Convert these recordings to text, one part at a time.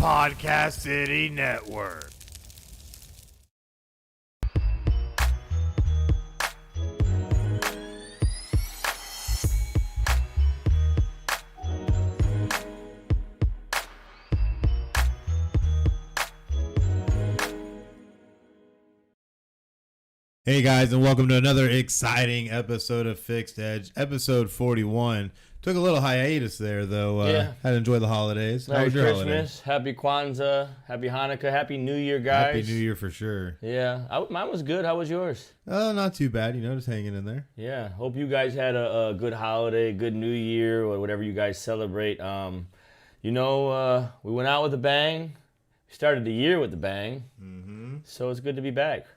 Podcast City Network. Hey guys, and welcome to another exciting episode of Fixed Edge, episode 41. Took a little hiatus there, though. Had to enjoy the holidays. Merry How was your Christmas, holiday? Happy Kwanzaa, Happy Hanukkah, Happy New Year, guys. Happy New Year for sure. Yeah, mine was good. How was yours? Oh, not too bad. Just hanging in there. Yeah, hope you guys had a good holiday, good New Year, or whatever you guys celebrate. We went out with a bang. We started the year with a bang. So it's good to be back.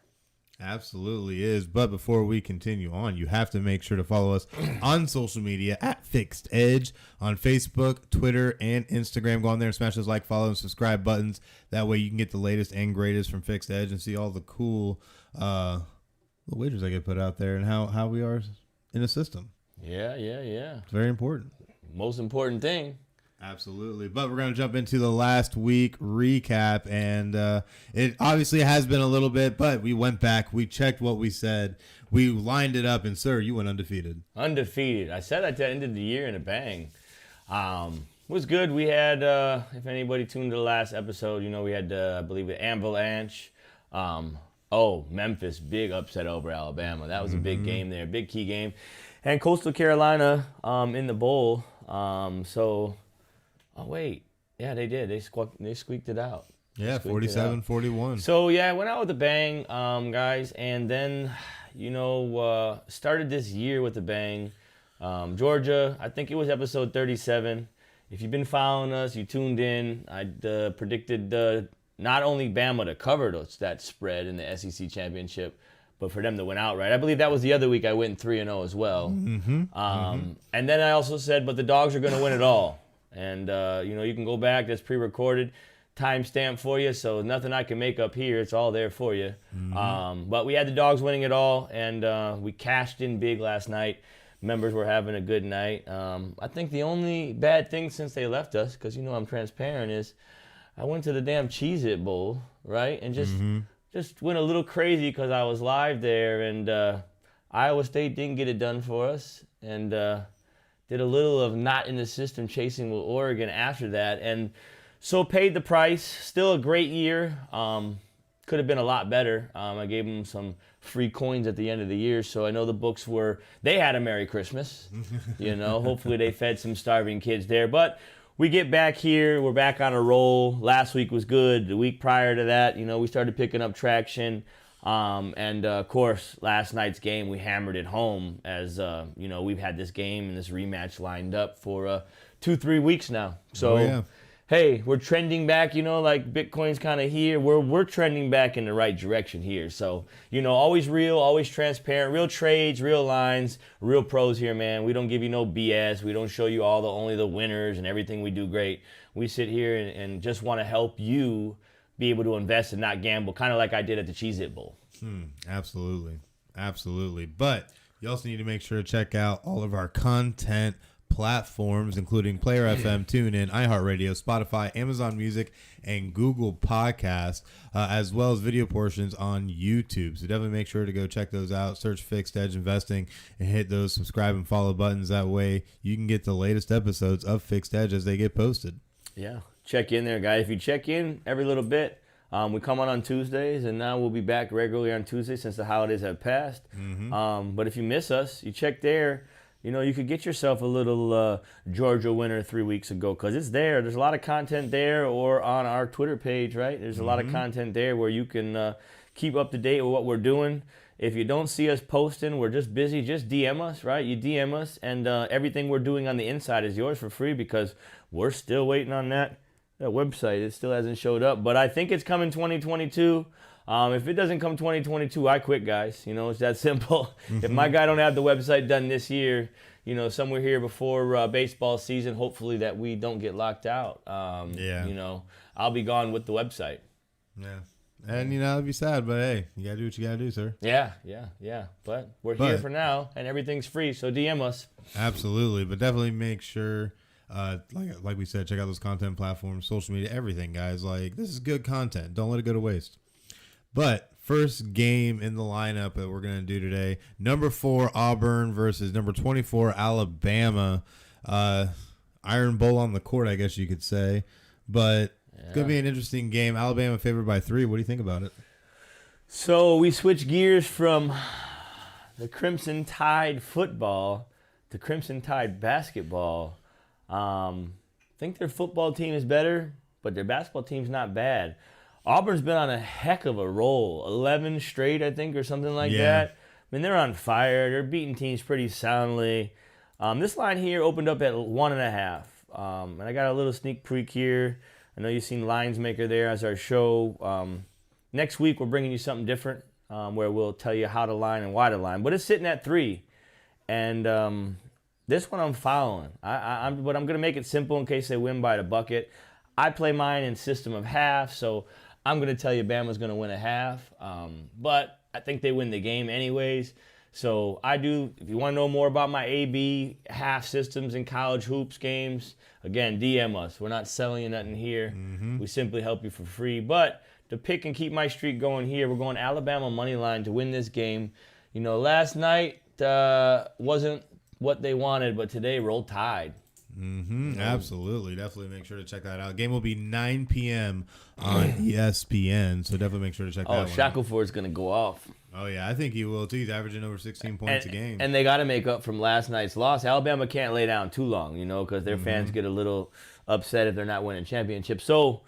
Absolutely is. But before we continue on, you have to make sure to follow us on social media at Fixed Edge on Facebook, Twitter, and Instagram. Go on there and smash those like, follow, and subscribe buttons. That way you can get the latest and greatest from Fixed Edge and see all the cool wagers I get put out there and how we are in a system. Yeah. It's very important. Most important thing. Absolutely. But we're going to jump into the last week recap, and it obviously has been a little bit, but we went back, we checked what we said, we lined it up, and sir, you went undefeated. Undefeated. I said I ended the year in a bang. It was good. We had, if anybody tuned to the last episode, we had, I believe, the Avalanche. Memphis, big upset over Alabama. That was a big game there, big key game. And Coastal Carolina in the bowl. Oh, wait. Yeah, they did. They squeaked it out. Yeah, 47-41. So, yeah, I went out with a bang, guys. And then, started this year with a bang. Georgia, I think it was episode 37. If you've been following us, you tuned in. I predicted not only Bama to cover that spread in the SEC championship, but for them to win outright. I believe that was the other week I went 3-0 as well. And then I also said, but the Dogs are going to win it all. And, you can go back. That's pre-recorded, timestamp for you. So nothing I can make up here. It's all there for you. But we had the Dogs winning it all, and we cashed in big last night. Members were having a good night. I think the only bad thing since they left us, because I'm transparent, is I went to the damn Cheez-It Bowl, right? And just went a little crazy because I was live there, and Iowa State didn't get it done for us. And did a little of not in the system chasing with Oregon after that. And so paid the price. Still a great year. Could have been a lot better. I gave them some free coins at the end of the year. So I know the books they had a Merry Christmas. Hopefully they fed some starving kids there. But we get back here. We're back on a roll. Last week was good. The week prior to that, we started picking up traction. Of course, last night's game, we hammered it home as, we've had this game and this rematch lined up for 2-3 weeks now. So, Hey, we're trending back, like Bitcoin's kind of here. We're trending back in the right direction here. So, always real, always transparent, real trades, real lines, real pros here, man. We don't give you no BS. We don't show you only the winners and everything we do great. We sit here and just want to help you be able to invest and not gamble, kind of like I did at the Cheez-It Bowl. Absolutely. But you also need to make sure to check out all of our content platforms, including PlayerFM, TuneIn, iHeartRadio, Spotify, Amazon Music, and Google Podcasts, as well as video portions on YouTube. So definitely make sure to go check those out. Search Fixed Edge Investing and hit those subscribe and follow buttons. That way you can get the latest episodes of Fixed Edge as they get posted. Yeah. Check in there, guys. If you check in every little bit, we come on Tuesdays, and now we'll be back regularly on Tuesdays since the holidays have passed. But if you miss us, you check there. You could get yourself a little Georgia winner 3 weeks ago because it's there. There's a lot of content there or on our Twitter page, right? There's a lot of content there where you can keep up to date with what we're doing. If you don't see us posting, we're just busy, just DM us, right? You DM us, and everything we're doing on the inside is yours for free because we're still waiting on that website. It still hasn't showed up, but I think it's coming 2022. If it doesn't come 2022, I quit, guys. It's that simple. If my guy don't have the website done this year, somewhere here before baseball season, hopefully that we don't get locked out. I'll be gone with the website. Yeah. And, it'd be sad, but hey, you got to do what you got to do, sir. Yeah. But we're here for now, and everything's free, so DM us. Absolutely. But definitely make sure Like we said, check out those content platforms, social media, everything, guys. Like, this is good content. Don't let it go to waste. But first game in the lineup that we're going to do today, number 4 Auburn versus number 24 Alabama. Iron Bowl on the court, I guess you could say. But it's going to be an interesting game. Alabama favored by 3. What do you think about it? So we switch gears from the Crimson Tide football to Crimson Tide basketball. I think their football team is better, but their basketball team's not bad. Auburn's been on a heck of a roll. 11 straight, I think, or something like that. I mean, they're on fire. They're beating teams pretty soundly. This line here opened up at 1.5. And I got a little sneak peek here. I know you've seen Lines Maker there as our show. Next week, we're bringing you something different where we'll tell you how to line and why to line. But it's sitting at 3. And this one I'm following. But I'm going to make it simple in case they win by the bucket. I play mine in system of half, so I'm going to tell you Bama's going to win a half. But I think they win the game anyways. So I do, if you want to know more about my AB half systems in college hoops games, again, DM us. We're not selling you nothing here. We simply help you for free. But to pick and keep my streak going here, we're going Alabama money line to win this game. You know, last night wasn't what they wanted, but today rolled Tide. Absolutely. Definitely make sure to check that out. Game will be 9 p.m. on ESPN, so definitely make sure to check that out. Oh, Shackelford's going to go off. Oh, yeah, I think he will, too. He's averaging over 16 points a game. And they got to make up from last night's loss. Alabama can't lay down too long, you know, because their fans get a little upset if they're not winning championships. So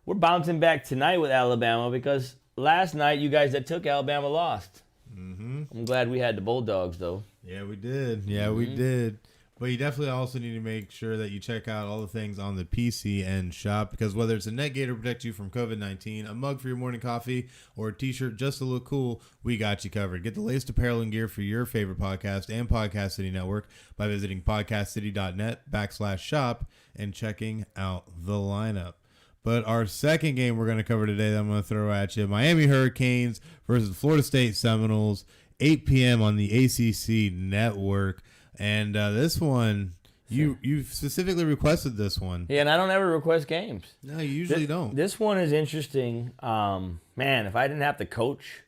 we're bouncing back tonight with Alabama because last night you guys that took Alabama lost. I'm glad we had the Bulldogs, though. Yeah, we did. We did. But you definitely also need to make sure that you check out all the things on the PCN shop, because whether it's a net gator to protect you from COVID-19, a mug for your morning coffee, or a t-shirt just to look cool, we got you covered. Get the latest apparel and gear for your favorite podcast and Podcast City Network by visiting podcastcity.net/shop and checking out the lineup. But our second game we're going to cover today that I'm going to throw at you, Miami Hurricanes versus Florida State Seminoles, 8 p.m. on the ACC Network. And this one, you specifically requested this one. Yeah, and I don't ever request games. No, you usually don't. This one is interesting. Man, if I didn't have to coach,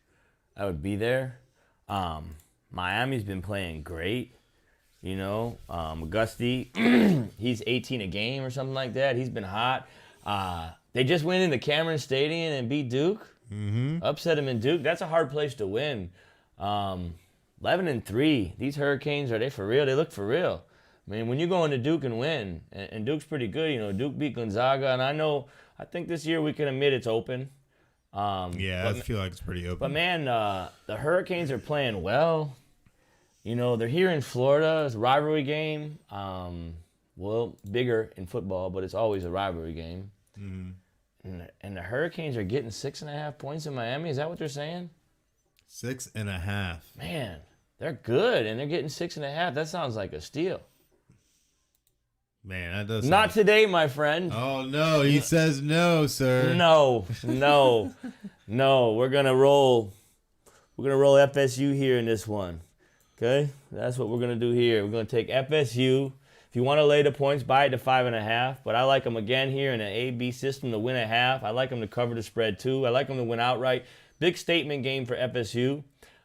I would be there. Miami's been playing great. You know, Augusti, he's 18 a game or something like that. He's been hot. They just went into Cameron Stadium and beat Duke. Upset him in Duke. That's a hard place to win. 11-3. These Hurricanes, are they for real? They look for real. I mean, when you go into Duke and win, and Duke's pretty good, you know, Duke beat Gonzaga, and I think this year we can admit it's open. I feel like it's pretty open. But, man, the Hurricanes are playing well. You know, they're here in Florida. It's a rivalry game. Well, bigger in football, but it's always a rivalry game. And the Hurricanes are getting 6.5 points in Miami. Is that what they're saying? 6.5. Man, they're good, and they're getting 6.5. That sounds like a steal. Man, that does. Not today, my friend. Oh no, he says no, sir. No. We're gonna roll. We're gonna roll FSU here in this one. Okay, that's what we're gonna do here. We're gonna take FSU. If you want to lay the points, buy it to 5.5. But I like them again here in an A/B system to win a half. I like them to cover the spread too. I like them to win outright. Big statement game for FSU.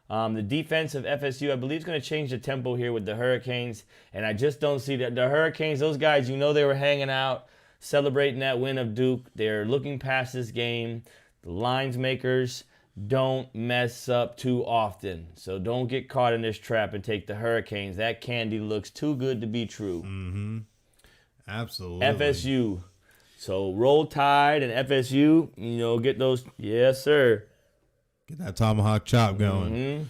The defense of FSU, I believe, is going to change the tempo here with the Hurricanes. And I just don't see that. The Hurricanes, those guys, you know they were hanging out, celebrating that win of Duke. They're looking past this game. The lines makers don't mess up too often. So don't get caught in this trap and take the Hurricanes. That candy looks too good to be true. Absolutely. FSU. So roll Tide and FSU, you know, get those. Yes, sir. Get that tomahawk chop going.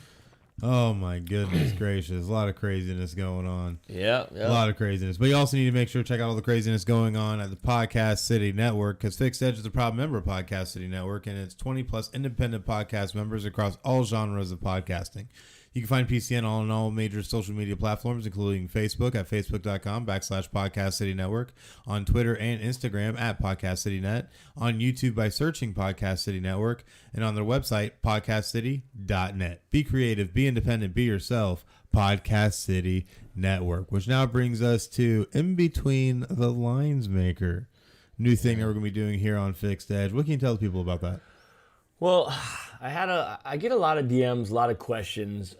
Oh, my goodness gracious. A lot of craziness going on. Yeah. A lot of craziness. But you also need to make sure to check out all the craziness going on at the Podcast City Network, because FixedEdge is a proud member of Podcast City Network, and it's 20-plus independent podcast members across all genres of podcasting. You can find PCN on all major social media platforms, including Facebook at facebook.com/Podcast City Network, on Twitter and Instagram at Podcast City Net, on YouTube by searching Podcast City Network, and on their website, podcastcity.net. Be creative, be independent, be yourself. Podcast City Network, which now brings us to In Between the Lines Maker. New thing that we're going to be doing here on Fixed Edge. What can you tell the people about that? Well, I get a lot of DMs, a lot of questions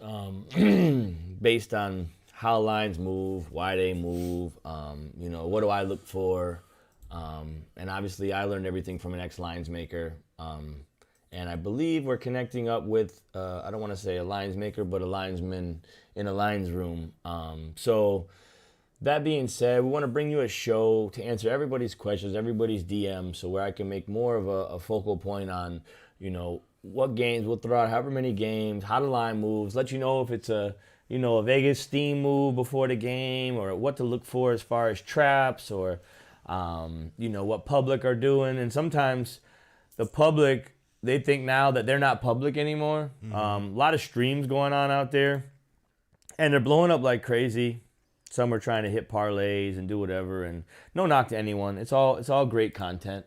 based on how lines move, why they move, what do I look for? And obviously I learned everything from an ex-lines maker. And I believe we're connecting up with, I don't want to say a lines maker, but a linesman in a lines room. So that being said, we want to bring you a show to answer everybody's questions, everybody's DMs, so where I can make more of a focal point on, what games we'll throw out, however many games, how the line moves, let you know if it's a Vegas steam move before the game, or what to look for as far as traps, or, what public are doing. And sometimes the public, they think now that they're not public anymore. A lot of streams going on out there, and they're blowing up like crazy. Some are trying to hit parlays and do whatever, and no knock to anyone. It's all great content.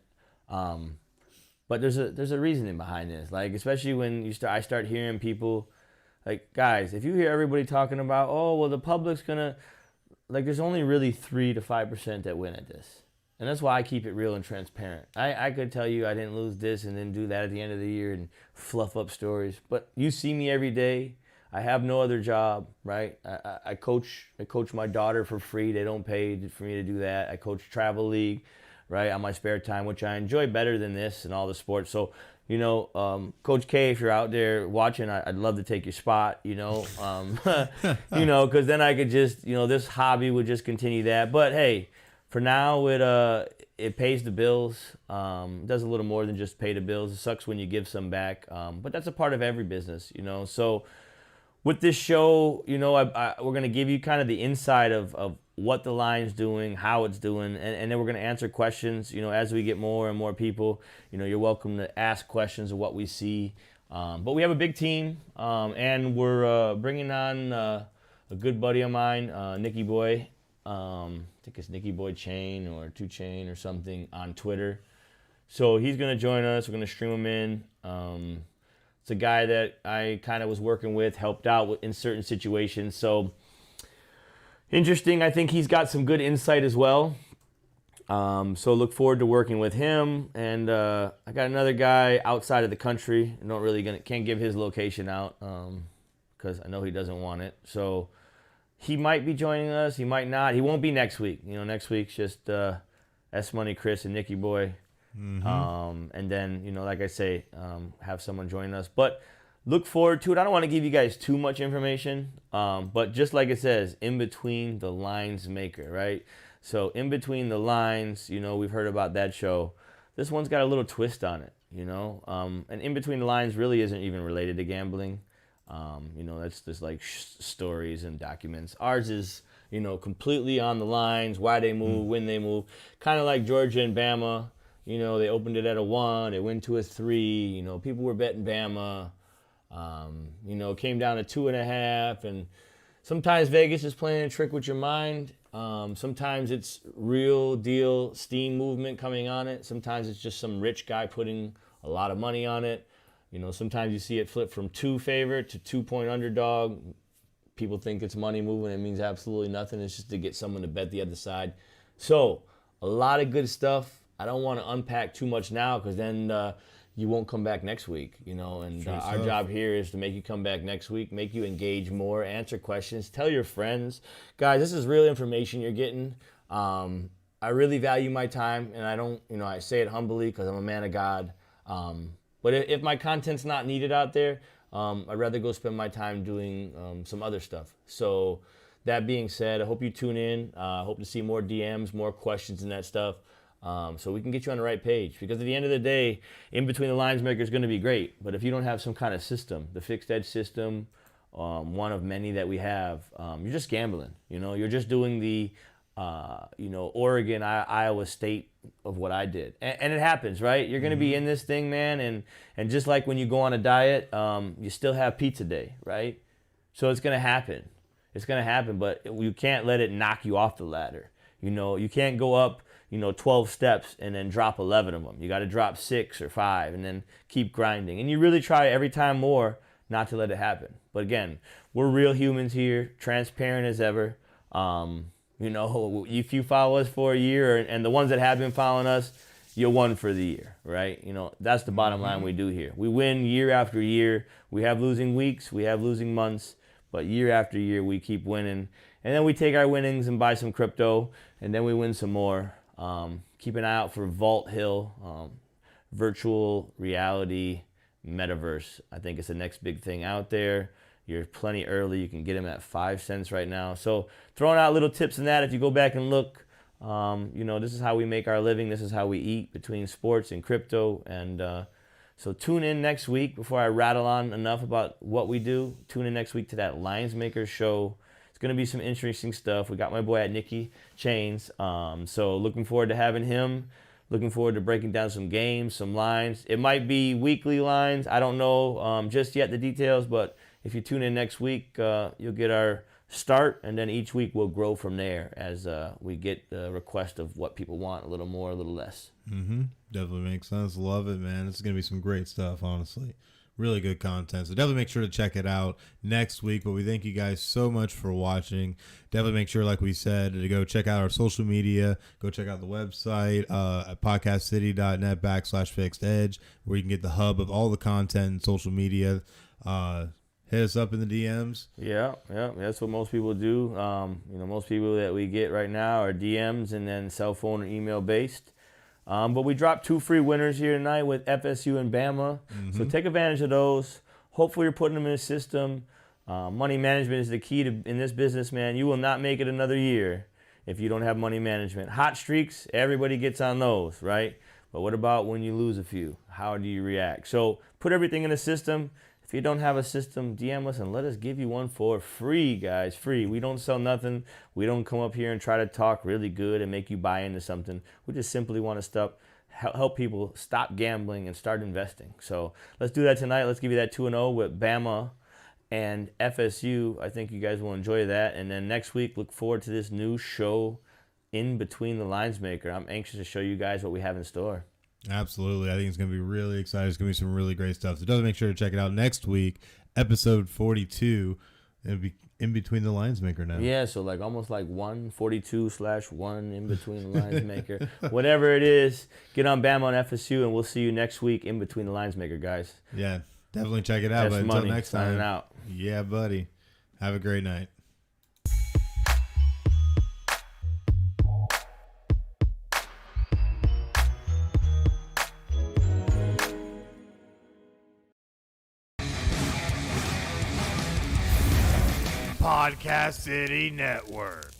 But there's a reasoning behind this. Like, especially when I start hearing people, like, guys, if you hear everybody talking about, oh, well, the public's gonna, like, there's only really 3 to 5% that win at this. And that's why I keep it real and transparent. I could tell you I didn't lose this and then do that at the end of the year and fluff up stories. But you see me every day. I have no other job, right? I coach my daughter for free. They don't pay for me to do that. I coach travel league, right, on my spare time, which I enjoy better than this and all the sports. So, Coach K, if you're out there watching, I'd love to take your spot, because then I could just, this hobby would just continue that. But hey, for now, it pays the bills. It does a little more than just pay the bills. It sucks when you give some back, but that's a part of every business, So with this show, we're going to give you kind of the inside of what the line's doing, how it's doing, and then we're going to answer questions, as we get more and more people. You're welcome to ask questions of what we see. But we have a big team, and we're bringing on a good buddy of mine, Nicky Boy. I think it's Nicky Boy Chain or 2 Chain or something on Twitter. So he's going to join us. We're going to stream him in. It's a guy that I kind of was working with, helped out in certain situations. So interesting. I think he's got some good insight as well. So look forward to working with him. And I got another guy outside of the country. Can't give his location out because I know he doesn't want it. So he might be joining us. He might not. He won't be next week. Next week's just S Money Chris and Nicky Boy. Mm-hmm. And then, like I say, have someone join us. But look forward to it. I don't want to give you guys too much information, but just like it says, in between the lines maker, right? So in between the lines, we've heard about that show. This one's got a little twist on it, and in between the lines really isn't even related to gambling. That's just like stories and documents. Ours is, completely on the lines, why they move, when they move, kind of like Georgia and Bama. They opened it at a 1, it went to a 3. People were betting Bama. Came down to 2.5. And sometimes Vegas is playing a trick with your mind. Sometimes it's real deal steam movement coming on it. Sometimes it's just some rich guy putting a lot of money on it. Sometimes you see it flip from 2 favorite to 2-point underdog. People think it's money moving. It means absolutely nothing. It's just to get someone to bet the other side. So a lot of good stuff. I don't want to unpack too much now because then you won't come back next week, and our job here is to make you come back next week, make you engage more, answer questions, tell your friends. Guys, this is real information you're getting. I really value my time, and I don't, I say it humbly because I'm a man of God. But if my content's not needed out there, I'd rather go spend my time doing some other stuff. So that being said, I hope you tune in. I hope to see more DMs, more questions and that stuff. So we can get you on the right page, because at the end of the day, in between the lines maker is going to be great. But if you don't have some kind of system, the fixed edge system, one of many that we have, you're just gambling. You're just doing the, Oregon, Iowa State of what I did. And it happens, right? You're going to be in this thing, man. And just like when you go on a diet, you still have pizza day, right? So it's going to happen. It's going to happen, but you can't let it knock you off the ladder. You can't go up, 12 steps and then drop 11 of them. You got to drop 6 or 5 and then keep grinding. And you really try every time more not to let it happen. But again, we're real humans here, transparent as ever. If you follow us for a year, and the ones that have been following us, you won for the year, right? That's the bottom line we do here. We win year after year. We have losing weeks, we have losing months, but year after year we keep winning. And then we take our winnings and buy some crypto, and then we win some more. Keep an eye out for Vault Hill, virtual reality metaverse. I think it's the next big thing out there. You're plenty early. You can get them at 5 cents right now. So throwing out little tips in that. If you go back and look, this is how we make our living. This is how we eat between sports and crypto. And so tune in next week. Before I rattle on enough about what we do, tune in next week to that Lines Maker show. It's going to be some interesting stuff. We got my boy at Nicky Chains. So looking forward to having him. Looking forward to breaking down some games, some lines. It might be weekly lines. I don't know just yet the details, but if you tune in next week, you'll get our start, and then each week we'll grow from there as we get the request of what people want, a little more, a little less. Definitely makes sense. Love it, man. This is going to be some great stuff, honestly. Really good content. So definitely make sure to check it out next week. But we thank you guys so much for watching. Definitely make sure, like we said, to go check out our social media. Go check out the website at podcastcity.net/FixedEdge, where you can get the hub of all the content and social media. Hit us up in the DMs. Yeah, that's what most people do. Most people that we get right now are DMs and then cell phone or email based. But we dropped 2 free winners here tonight with FSU and Bama. So take advantage of those. Hopefully you're putting them in the system. Money management is the key in this business, man. You will not make it another year if you don't have money management. Hot streaks, everybody gets on those, right? But what about when you lose a few? How do you react? So put everything in the system. If you don't have a system, DM us and let us give you one for free, guys. Free. We don't sell nothing. We don't come up here and try to talk really good and make you buy into something. We just simply want to help people stop gambling and start investing. So let's do that tonight. Let's give you that 2-0 with Bama and FSU. I think you guys will enjoy that. And then next week, look forward to this new show, In Between the Lines Maker. I'm anxious to show you guys what we have in store. Absolutely. I think it's going to be really exciting. It's going to be some really great stuff. So definitely make sure to check it out next week, episode 42. It'll be In Between the Lines Maker now. Yeah, so almost like 142/1 In Between the Lines Maker. Whatever it is, get on Bama on FSU, and we'll see you next week, In Between the Lines Maker, guys. Yeah, definitely check it out. But until next time. Out. Yeah, buddy. Have a great night. Podcast City Network.